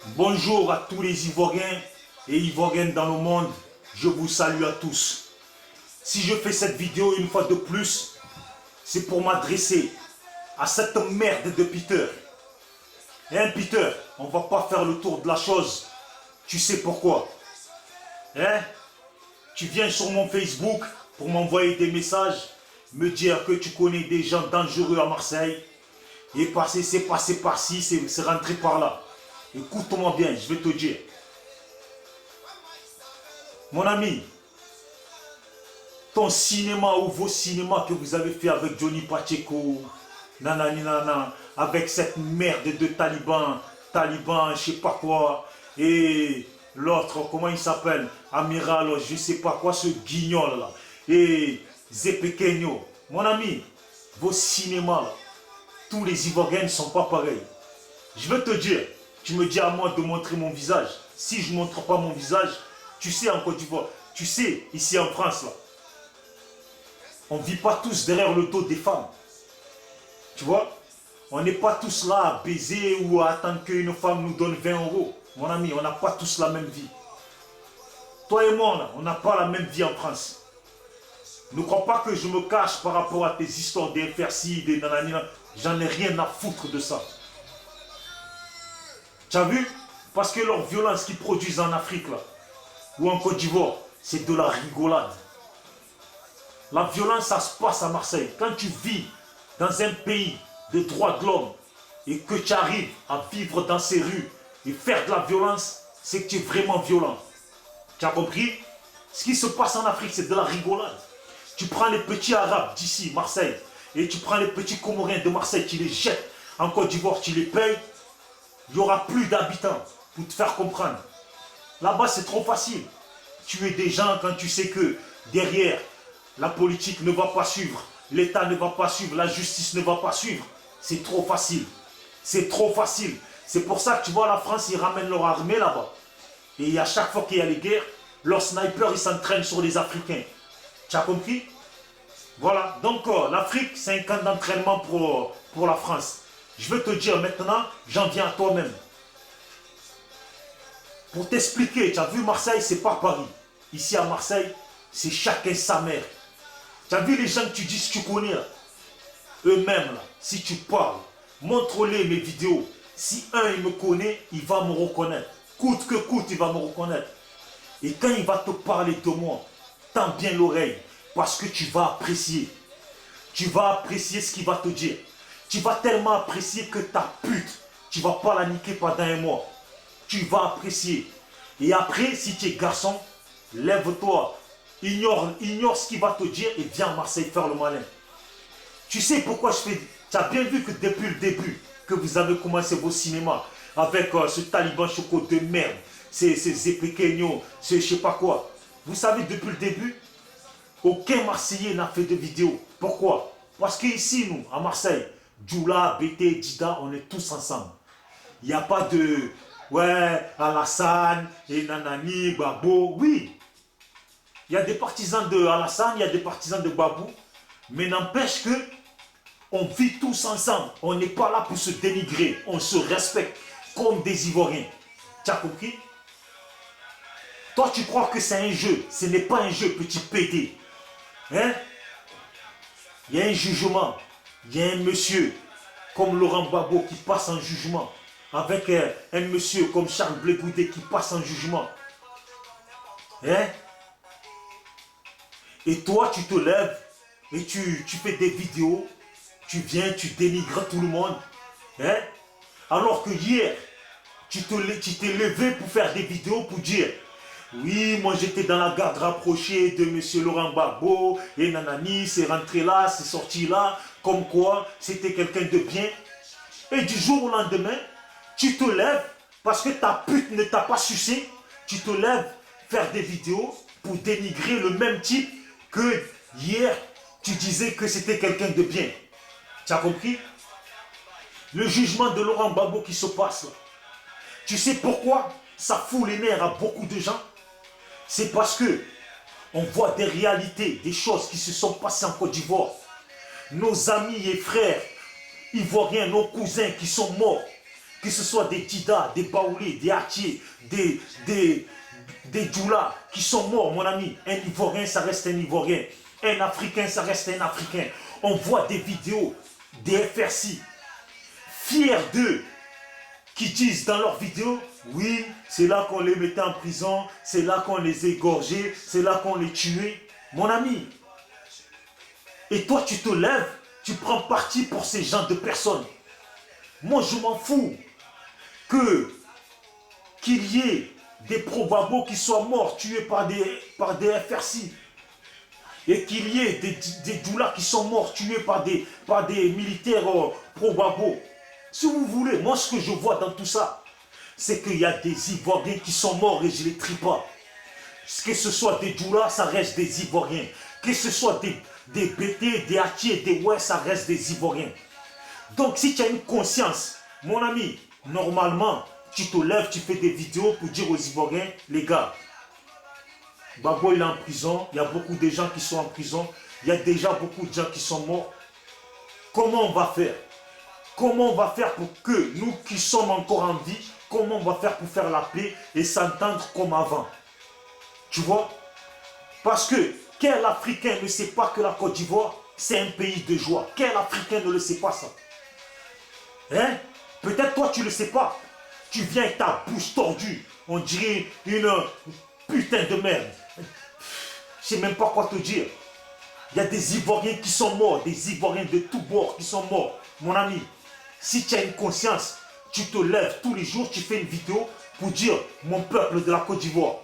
Bonjour à tous les Ivoiriens et Ivoiriennes dans le monde. Je vous salue à tous. Si je fais cette vidéo une fois de plus, c'est pour m'adresser à cette merde de Peter. Hein, Peter, on va pas faire le tour de la chose. Tu sais pourquoi? Hein? Tu viens sur mon Facebook pour m'envoyer des messages, me dire que tu connais des gens dangereux à Marseille. Et c'est passé par-ci, c'est rentré par là. Écoute-moi bien, je vais te dire. Mon ami, ton cinéma ou vos cinémas que vous avez fait avec Johnny Pacheco, nanani nana, avec cette merde de taliban, je sais pas quoi, et l'autre, comment il s'appelle, Amiral, je sais pas quoi, ce guignol là, et Zepekenyo. Mon ami, vos cinémas là, tous les Ivoiriens ne sont pas pareils. Je veux te dire, tu me dis à moi de montrer mon visage. Si je ne montre pas mon visage, tu sais en Côte d'Ivoire, tu sais ici en France là, on ne vit pas tous derrière le dos des femmes. Tu vois, on n'est pas tous là à baiser ou à attendre qu'une femme nous donne 20 euros. Mon ami, on n'a pas tous la même vie. Toi et moi, là, on n'a pas la même vie en France. Ne crois pas que je me cache par rapport à tes histoires d'inferci, des nanani. J'en ai rien à foutre de ça. Tu as vu? Parce que leur violence qu'ils produisent en Afrique, là, ou en Côte d'Ivoire, c'est de la rigolade. La violence, ça se passe à Marseille. Quand tu vis dans un pays de droits de l'homme et que tu arrives à vivre dans ces rues et faire de la violence, c'est que tu es vraiment violent. Tu as compris? Ce qui se passe en Afrique, c'est de la rigolade. Tu prends les petits Arabes d'ici, Marseille, et tu prends les petits Comoriens de Marseille, tu les jettes en Côte d'Ivoire, tu les payes, il n'y aura plus d'habitants pour te faire comprendre. Là-bas, c'est trop facile. Tuer des gens quand tu sais que derrière, la politique ne va pas suivre, l'État ne va pas suivre, la justice ne va pas suivre. C'est trop facile. C'est trop facile. C'est pour ça que tu vois, la France, ils ramènent leur armée là-bas. Et à chaque fois qu'il y a les guerres, leurs snipers, ils s'entraînent sur les Africains. Tu as compris? Voilà. Donc, l'Afrique, c'est un camp d'entraînement pour la France. Je veux te dire maintenant, j'en viens à toi-même. Pour t'expliquer, tu as vu Marseille, c'est pas Paris. Ici à Marseille, c'est chacun sa mère. Tu as vu les gens que tu dis que tu connais là? Eux-mêmes là, si tu parles, montre-les mes vidéos. Si un il me connaît, il va me reconnaître. Coûte que coûte, il va me reconnaître. Et quand il va te parler de moi, tends bien l'oreille, parce que tu vas apprécier. Tu vas apprécier ce qu'il va te dire. Tu vas tellement apprécier que ta pute, tu ne vas pas la niquer pendant un mois. Tu vas apprécier. Et après, si tu es garçon, lève-toi, ignore ce qu'il va te dire et viens à Marseille faire le malin. Tu sais pourquoi je fais... Tu as bien vu que depuis le début, que vous avez commencé vos cinémas avec ce taliban choco de merde, ces Zepekenyo, je sais pas quoi. Vous savez, depuis le début, aucun Marseillais n'a fait de vidéo. Pourquoi? Parce qu'ici, nous, à Marseille, Djoula, BT, Dida, on est tous ensemble. Il n'y a pas de... Ouais, Alassane, et Nanani, Babo. Oui, il y a des partisans de Alassane, il y a des partisans de Babou. Mais n'empêche que on vit tous ensemble. On n'est pas là pour se dénigrer. On se respecte comme des Ivoiriens. Tu as compris? Toi, tu crois que c'est un jeu. Ce n'est pas un jeu, petit PD. Hein? Il y a un jugement. Il y a un monsieur comme Laurent Gbagbo qui passe en jugement. Avec un monsieur comme Charles Blé Goudé qui passe en jugement. Hein? Et toi, tu te lèves et tu fais des vidéos. Tu viens, tu dénigres tout le monde. Hein? Alors que hier, tu t'es levé pour faire des vidéos pour dire oui, moi j'étais dans la garde rapprochée de monsieur Laurent Gbagbo et nanani, c'est rentré là, c'est sorti là, comme quoi c'était quelqu'un de bien. Et du jour au lendemain, tu te lèves parce que ta pute ne t'a pas sucé, tu te lèves faire des vidéos pour dénigrer le même type que hier tu disais que c'était quelqu'un de bien. Tu as compris? Le jugement de Laurent Gbagbo qui se passe là. Tu sais pourquoi ça fout les nerfs à beaucoup de gens? C'est parce que on voit des réalités, des choses qui se sont passées en Côte d'Ivoire. Nos amis et frères ivoiriens, nos cousins qui sont morts que ce soit des Tida, des Baoulés, des Hattiers, des Djoula qui sont morts, mon ami. Un Ivoirien, ça reste un Ivoirien. Un Africain, ça reste un Africain. On voit des vidéos des FRC, fiers d'eux, qui disent dans leurs vidéos, oui, c'est là qu'on les mettait en prison, c'est là qu'on les égorgeait, c'est là qu'on les tuait. Mon ami, et toi tu te lèves, tu prends parti pour ces gens de personnes. Moi je m'en fous qu'il y ait des probabos qui soient morts, tués par des FRC. Et qu'il y ait des doulas qui sont morts, tués par des militaires probabos. Si vous voulez, moi ce que je vois dans tout ça, c'est qu'il y a des Ivoiriens qui sont morts et je ne les trie pas. Que ce soit des doulas, ça reste des Ivoiriens. Que ce soit des BT, des Hattiers, des ouais, ça reste des Ivoiriens. Donc si tu as une conscience, mon ami, normalement, tu te lèves, tu fais des vidéos pour dire aux Ivoiriens, les gars, Babo il est en prison, il y a beaucoup de gens qui sont en prison, il y a déjà beaucoup de gens qui sont morts. Comment on va faire? Comment on va faire pour que nous qui sommes encore en vie, comment on va faire pour faire la paix et s'entendre comme avant? Tu vois? Parce que quel Africain ne sait pas que la Côte d'Ivoire, c'est un pays de joie? Quel Africain ne le sait pas ça? Hein? Peut-être toi tu ne le sais pas. Tu viens avec ta bouche tordue, on dirait une putain de merde. Je ne sais même pas quoi te dire. Il y a des Ivoiriens qui sont morts, des Ivoiriens de tous bords qui sont morts. Mon ami, si tu as une conscience, tu te lèves tous les jours, tu fais une vidéo pour dire mon peuple de la Côte d'Ivoire,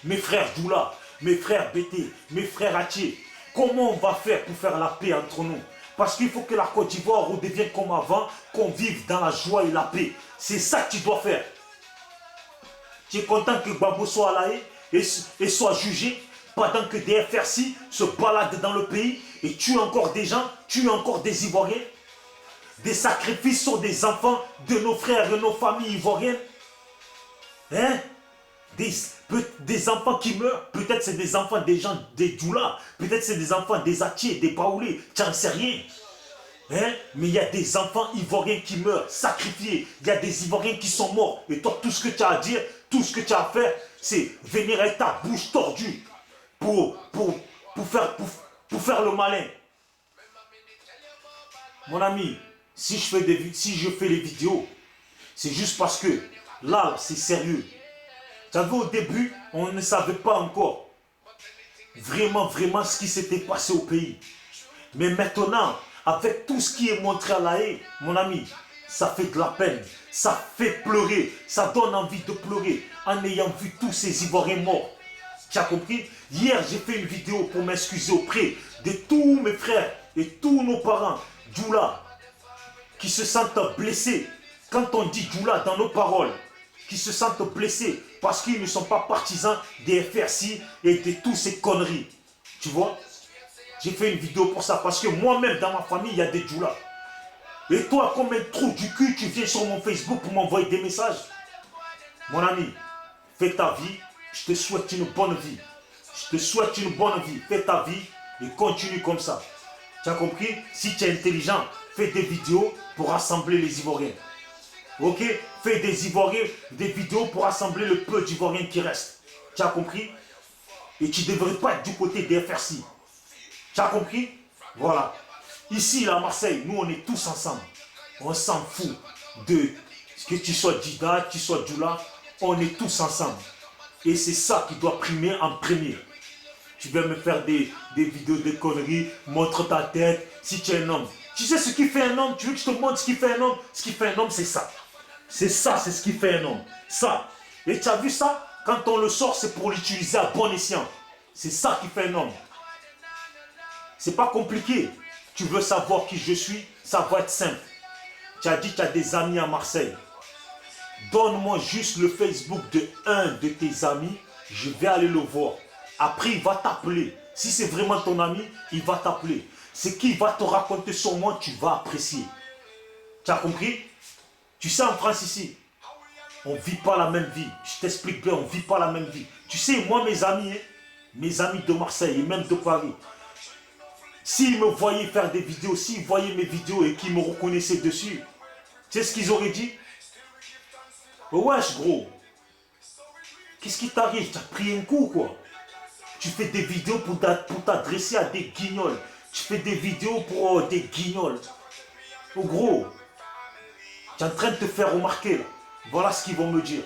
mes frères Doula, mes frères Bété, mes frères Hattier, comment on va faire pour faire la paix entre nous? Parce qu'il faut que la Côte d'Ivoire redevienne comme avant, qu'on vive dans la joie et la paix. C'est ça que tu dois faire. Tu es content que Babo soit à la haie et soit jugé pendant que des FRC se baladent dans le pays et tuent encore des gens, tuent encore des Ivoiriens. Des sacrifices sur des enfants de nos frères et nos familles ivoiriennes. Hein? Des enfants qui meurent. Peut-être c'est des enfants des gens, des Djoula. Peut-être c'est des enfants des Hattiers, des Baoulés. Tu n'en sais rien. Hein? Mais il y a des enfants ivoiriens qui meurent, sacrifiés. Il y a des Ivoiriens qui sont morts. Et toi, tout ce que tu as à dire, tout ce que tu as à faire, c'est venir avec ta bouche tordue pour faire le malin. Mon ami, si je fais les vidéos, c'est juste parce que là, c'est sérieux. Tu savez, au début, on ne savait pas encore vraiment ce qui s'était passé au pays. Mais maintenant, avec tout ce qui est montré à la haie, mon ami, ça fait de la peine, ça fait pleurer, ça donne envie de pleurer en ayant vu tous ces Ivoiriens morts. Tu as compris? Hier, j'ai fait une vidéo pour m'excuser auprès de tous mes frères et tous nos parents, Djoula, qui se sentent blessés. Quand on dit Djoula dans nos paroles, qui se sentent blessés parce qu'ils ne sont pas partisans des FRC et de toutes ces conneries. Tu vois? J'ai fait une vidéo pour ça parce que moi-même, dans ma famille, il y a des Djoula. Et toi, comme un trou du cul, tu viens sur mon Facebook pour m'envoyer des messages. Mon ami, fais ta vie. Je te souhaite une bonne vie. Je te souhaite une bonne vie. Fais ta vie et continue comme ça. Tu as compris? Si tu es intelligent, fais des vidéos pour rassembler les Ivoiriens. Ok? Fais des Ivoiriens, des vidéos pour rassembler le peu d'Ivoiriens qui restent. Tu as compris? Et tu ne devrais pas être du côté des FRC. Tu as compris? Voilà. Ici, là, à Marseille, nous, on est tous ensemble. On s'en fout de que tu sois Dida, que tu sois Djoula. On est tous ensemble. Et c'est ça qui doit primer en premier. Tu vas me faire des vidéos de conneries, montre ta tête, si tu es un homme. Tu sais ce qui fait un homme? Tu veux que je te montre ce qui fait un homme? Ce qui fait un homme, c'est ça. C'est ça, c'est ce qui fait un homme. Ça. Et tu as vu ça? Quand on le sort, c'est pour l'utiliser à bon escient. C'est ça qui fait un homme. C'est pas compliqué. Tu veux savoir qui je suis? Ça va être simple. Tu as dit que tu as des amis à Marseille. Donne-moi juste le Facebook de un de tes amis. Je vais aller le voir. Après, il va t'appeler. Si c'est vraiment ton ami, il va t'appeler. Ce qu'il va te raconter sur moi, tu vas apprécier. Tu as compris? Tu sais, en France ici, on ne vit pas la même vie. Je t'explique bien, on ne vit pas la même vie. Tu sais, moi, mes amis de Marseille et même de Paris, s'ils me voyaient faire des vidéos, s'ils voyaient mes vidéos et qu'ils me reconnaissaient dessus, tu sais ce qu'ils auraient dit? Oh, wesh, gros. Qu'est-ce qui t'arrive? Tu as pris un coup, quoi. Tu fais des vidéos pour t'adresser à des guignols. Tu fais des vidéos pour des guignols. Oh, gros. Tu es en train de te faire remarquer, là. Voilà ce qu'ils vont me dire.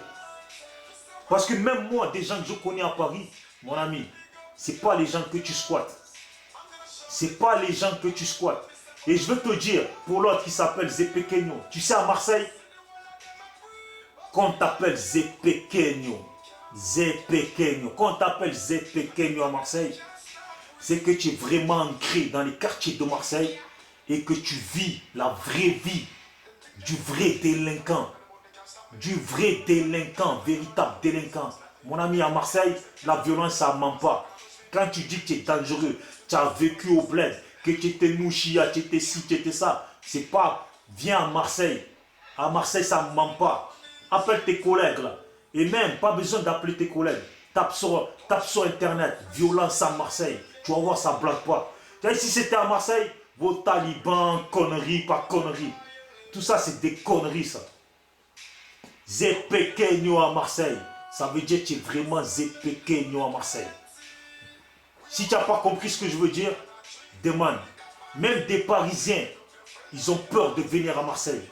Parce que même moi, des gens que je connais à Paris, mon ami, c'est pas les gens que tu squattes. C'est pas les gens que tu squattes. Et je veux te dire, pour l'autre qui s'appelle Zepequeño, tu sais à Marseille, quand on t'appelle Zepequeño, quand on t'appelle Zepequeño à Marseille, c'est que tu es vraiment ancré dans les quartiers de Marseille et que tu vis la vraie vie du vrai délinquant. Du vrai délinquant, véritable délinquant. Mon ami, à Marseille, la violence, ça ne ment pas. Quand tu dis que tu es dangereux, tu as vécu au bled, que tu étais nouchia, tu étais ci, tu étais ça, c'est pas, viens à Marseille. À Marseille, ça ne ment pas. Appelle tes collègues là. Et même, pas besoin d'appeler tes collègues. Tape sur Internet, violence à Marseille. Tu vas voir, ça ne blague pas. Si c'était à Marseille, vos talibans, conneries, pas conneries. Tout ça, c'est des conneries, ça. Zepequeño à Marseille. Ça veut dire que tu es vraiment Zepequeño à Marseille. Si tu n'as pas compris ce que je veux dire, demande. Même des Parisiens, ils ont peur de venir à Marseille.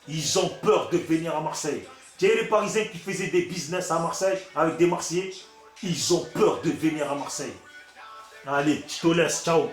Ils ont peur de venir à Marseille. Tu sais, les Parisiens qui faisaient des business à Marseille avec des Marseillais, ils ont peur de venir à Marseille. Allez, je te laisse, ciao.